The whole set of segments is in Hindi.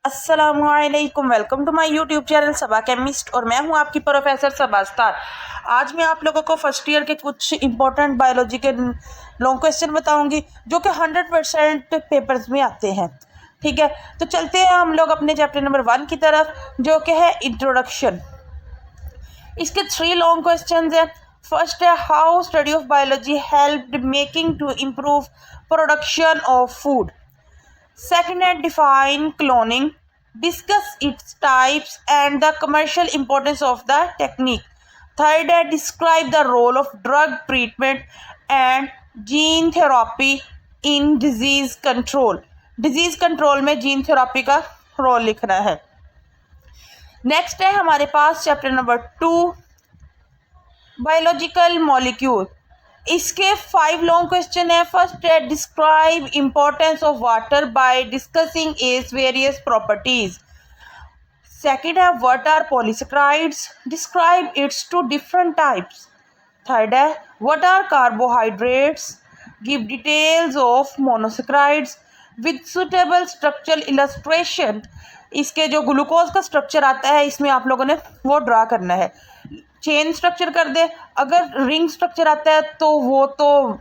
अस्सलामुअलैकुम, welcome to my YouTube channel Saba chemist और मैं हूं आपकी प्रोफेसर सबा स्टार। आज मैं आप लोगों को फर्स्ट ईयर के कुछ इंपॉर्टेंट बायोलॉजी के लॉन्ग क्वेश्चन बताऊंगी जो कि 100% पेपर्स में आते हैं। ठीक है, तो चलते हैं हम लोग अपने चैप्टर नंबर 1 की तरफ, जो कि है इंट्रोडक्शन। इसके 3 लॉन्ग क्वेश्चन हैं। फर्स्ट है, how study of biology helped making to improve production of food. Second है, define cloning, discuss its types and the commercial importance of the technique. Third है, describe the role of drug treatment and gene therapy in disease control. Disease control में gene therapy का रोल लिखना है। नेक्स्ट है हमारे पास चैप्टर नंबर 2, बायोलॉजिकल मॉलिक्यूल। इसके 5 लॉन्ग क्वेश्चन है। फर्स्ट है, describe importance of water by discussing its various properties. Second है, what are polysaccharides, describe its 2 different types. Third है, what are carbohydrates, give details of monosaccharides with suitable structural illustration. इसके जो ग्लूकोज का स्ट्रक्चर आता है इसमें आप लोगों ने वो ड्रा करना है। चेन स्ट्रक्चर कर दे, अगर रिंग स्ट्रक्चर आता है तो वो तो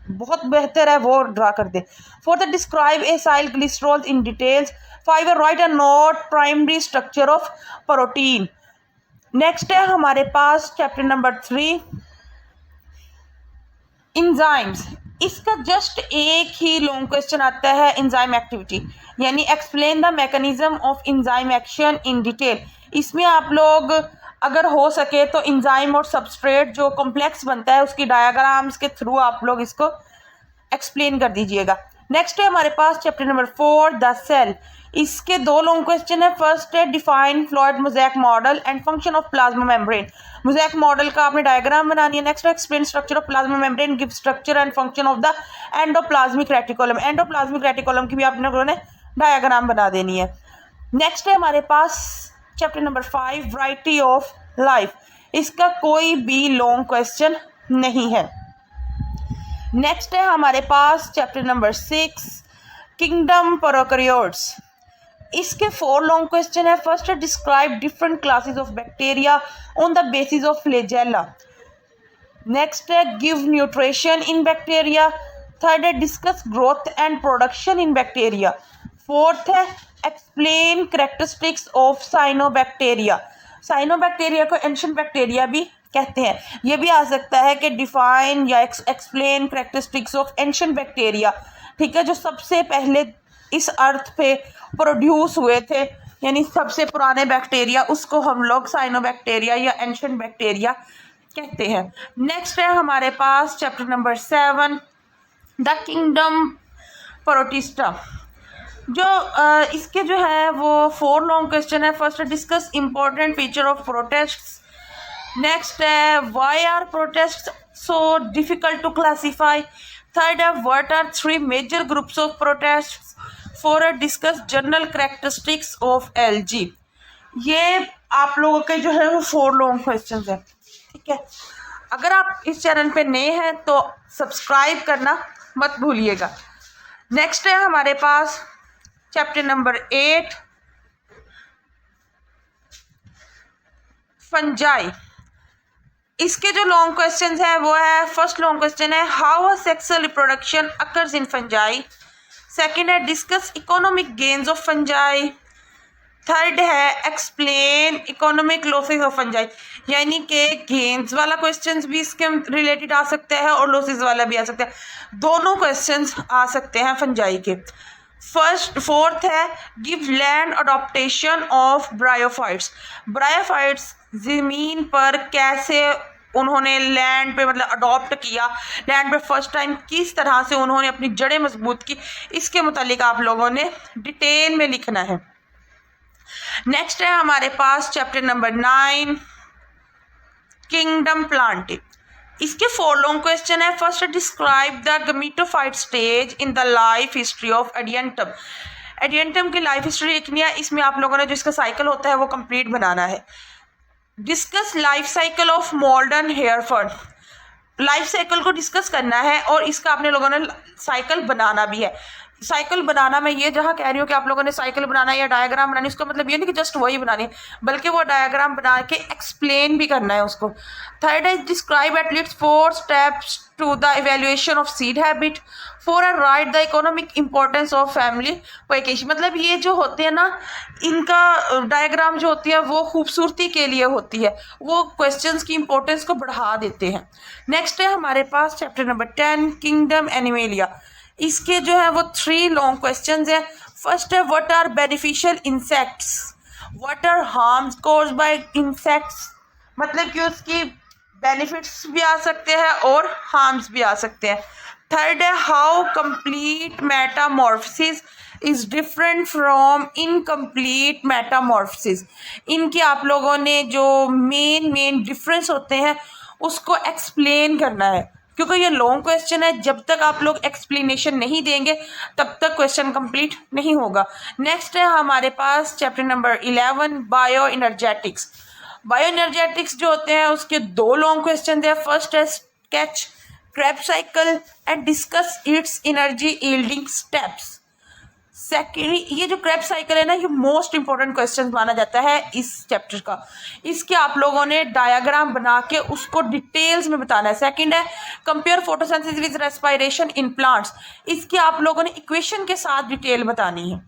बहुत बेहतर है, वो ड्रा कर दे। Fourth, describe acyl glycerol in details. 5 है, write a note primary structure of protein. Next है हमारे पास चैप्टर नंबर 3, इंजाइम्स। इसका जस्ट एक ही लॉन्ग क्वेश्चन आता है, इंजाइम एक्टिविटी, यानी explain the mechanism of enzyme action in detail. इसमें आप लोग अगर हो सके तो इंजाइम और सबस्ट्रेट जो कॉम्प्लेक्स बनता है उसकी डायग्राम्स के थ्रू आप लोग इसको एक्सप्लेन कर दीजिएगा। नेक्स्ट है हमारे पास चैप्टर नंबर 4, द सेल। इसके 2 लॉन्ग क्वेश्चन है। फर्स्ट है, define fluid mosaic model and function of plasma membrane. Mosaic model का आपने डायग्राम बनानी है। नेक्स्ट है, explain structure of plasma membrane, give structure and function of the endoplasmic reticulum. Endoplasmic reticulum की भी आप लोगों ने डायग्राम बना देनी है। नेक्स्ट है हमारे पास chapter number 5, variety of life. इसका कोई भी लॉन्ग क्वेश्चन नहीं है। नेक्स्ट है हमारे पास चैप्टर नंबर 6, किंगडम प्रोकैरियोट्स। इसके 4 लॉन्ग क्वेश्चन है। फर्स्ट है, describe different classes of bacteria on the basis of flagella. Next है, give nutrition in bacteria. Third है, discuss growth and production in bacteria. Fourth है, explain characteristics of cyanobacteria. Cyanobacteria को एंशिएंट बैक्टीरिया भी कहते हैं। ये भी आ सकता है कि डिफाइन या explain characteristics of ancient bacteria. ठीक है, जो सबसे पहले इस अर्थ पे प्रोड्यूस हुए थे, यानी सबसे पुराने बैक्टीरिया, उसको हम लोग साइनोबैक्टीरिया या एंशिएंट बैक्टीरिया कहते हैं। नेक्स्ट है हमारे पास chapter number 7, the kingdom Protista. जो इसके जो है वो 4 लॉन्ग क्वेश्चन है। फर्स्ट है, discuss important feature of protists. Next है, why are protists so difficult to classify. Third है, what are 3 major groups of protists. Four है, discuss general characteristics of algae. ये आप लोगों के जो है वो 4 लॉन्ग क्वेश्चन हैं। ठीक है, अगर आप इस चैनल पे नए हैं तो सब्सक्राइब करना मत भूलिएगा। नेक्स्ट है हमारे पास चैप्टर नंबर 8, फंजाई। इसके जो लॉन्ग क्वेश्चन है वो है, फर्स्ट लॉन्ग क्वेश्चन है, how asexual reproduction occurs in fungi. Second है, discuss economic gains of fungi. Third है, explain economic losses of fungi, यानी कि गेन्स वाला क्वेश्चंस भी इसके रिलेटेड आ सकते हैं और लॉसेस वाला भी आ सकता है। दोनों क्वेश्चंस आ सकते हैं फंजाई के। फोर्थ है, give land adaptation of bryophytes. Bryophytes ज़मीन पर कैसे उन्होंने लैंड पे मतलब अडॉप्ट किया, लैंड पे फर्स्ट टाइम किस तरह से उन्होंने अपनी जड़ें मजबूत की, इसके मुतालिक आप लोगों ने डिटेल में लिखना है। नेक्स्ट है हमारे पास चैप्टर नंबर 9, किंगडम प्लांट। इसके 4 लॉन्ग क्वेश्चन है। First, describe the gametophyte stage in the life history of Adiantum. Adiantum की लाइफ हिस्ट्री लिखनी है। इसमें आप लोगों ने जो इसका साइकिल होता है वो कंप्लीट बनाना है। Discuss life cycle of modern hair fall. Life cycle को डिस्कस करना है और इसका आपने लोगों ने साइकिल बनाना भी है। साइकिल बनाना, मैं ये जहाँ कह रही हूँ कि आप लोगों ने साइकिल बनाना है या डायग्राम बनानी, उसका मतलब ये नहीं कि जस्ट वही बनानी है, बल्कि वो डायग्राम बना के एक्सप्लेन भी करना है उसको। थर्ड है describe at least 4 steps to the evaluation of seed habit. 4 है write the economic importance of family vacation. मतलब ये जो होते हैं ना, इनका डायग्राम जो होती है वो खूबसूरती के लिए होती है, वो क्वेश्चंस की इंपॉर्टेंस को बढ़ा देते हैं। नेक्स्ट है हमारे पास चैप्टर नंबर 10 किंगडम एनिमेलिया। इसके जो है वो 3 लॉन्ग क्वेश्चंस हैं। फर्स्ट है what are beneficial insects, what are harms caused by insects. मतलब कि उसकी बेनिफिट्स भी आ सकते हैं और हार्म्स भी आ सकते हैं। थर्ड है how complete Metamorphosis is different from incomplete Metamorphosis. इनके आप लोगों ने जो मेन डिफरेंस होते हैं उसको एक्सप्लेन करना है, क्योंकि ये लॉन्ग क्वेश्चन है। जब तक आप लोग एक्सप्लेनेशन नहीं देंगे तब तक क्वेश्चन कंप्लीट नहीं होगा। नेक्स्ट है हमारे पास chapter number 11 bioenergetics. Bioenergetics जो होते हैं उसके 2 लॉन्ग क्वेश्चन है। फर्स्ट है sketch Krebs cycle and discuss its energy yielding steps. Second, ये जो क्रेब्स साइकिल है ना, ये मोस्ट इंपॉर्टेंट क्वेश्चन माना जाता है इस चैप्टर का। इसके आप लोगों ने डायग्राम बना के उसको डिटेल्स में बताना है। सेकंड है compare photosynthesis with respiration in plants. इसके आप लोगों ने इक्वेशन के साथ डिटेल बतानी है।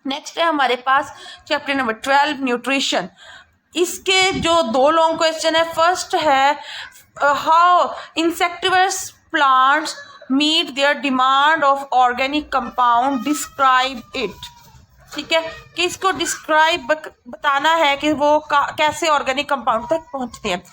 नेक्स्ट है हमारे पास चैप्टर नंबर 12 न्यूट्रिशन। इसके जो 2 लॉन्ग क्वेश्चन है। फर्स्ट है how insectivorous plants meet their demand of organic compound, describe it. ठीक है, कि इसको डिस्क्राइब बताना है कि वो कैसे ऑर्गेनिक कंपाउंड तक पहुंचते हैं।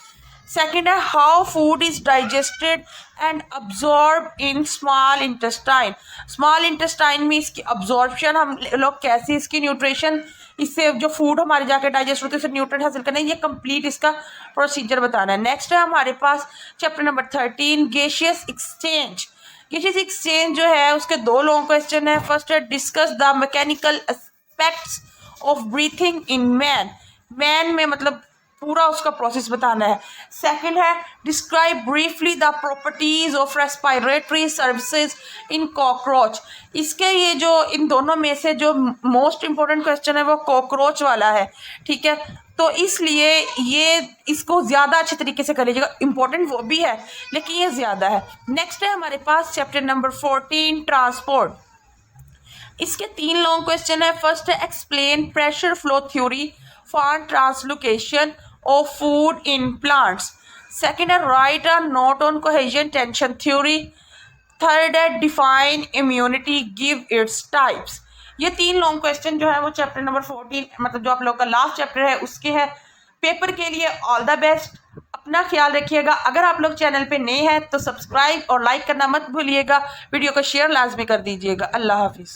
सेकंड है how food is digested and absorb in small intestine. Small intestine में इसकी अब्जॉर्प्शन, हम लोग कैसे इसकी न्यूट्रिशन, इससे जो फूड हमारे जाके डाइजेस्ट होते हैं उससे न्यूट्रिएंट हासिल करना है, ये कंप्लीट इसका प्रोसीजर बताना है। नेक्स्ट है हमारे पास chapter number 13 gaseous exchange. Gaseous exchange जो है उसके 2 लॉन्ग क्वेश्चन है। फर्स्ट है discuss the mechanical aspects of breathing in man. Man में मतलब पूरा उसका प्रोसेस बताना है। सेकंड है describe briefly the properties of respiratory services in cockroach. इसके ये जो इन दोनों में से जो मोस्ट इंपॉर्टेंट क्वेश्चन है वो कॉकरोच वाला है। ठीक है, तो इसलिए ये इसको ज़्यादा अच्छे तरीके से कर लीजिएगा। इंपॉर्टेंट वो भी है लेकिन ये ज़्यादा है। नेक्स्ट है हमारे पास चैप्टर नंबर 14 ट्रांसपोर्ट। इसके 3 लॉन्ग क्वेश्चन है। फर्स्ट है explain pressure flow theory for translocation of food in plants. Second है write a note on cohesion tension theory. Third है define immunity, give its types. ये 3 लॉन्ग क्वेश्चन जो है वो चैप्टर नंबर 14 मतलब जो आप लोग का लास्ट चैप्टर है उसके है। पेपर के लिए ऑल द बेस्ट, अपना ख्याल रखिएगा। अगर आप लोग चैनल पे नए हैं तो सब्सक्राइब और लाइक करना मत भूलिएगा, वीडियो को शेयर लाजमी कर दीजिएगा। अल्लाह हाफिज़।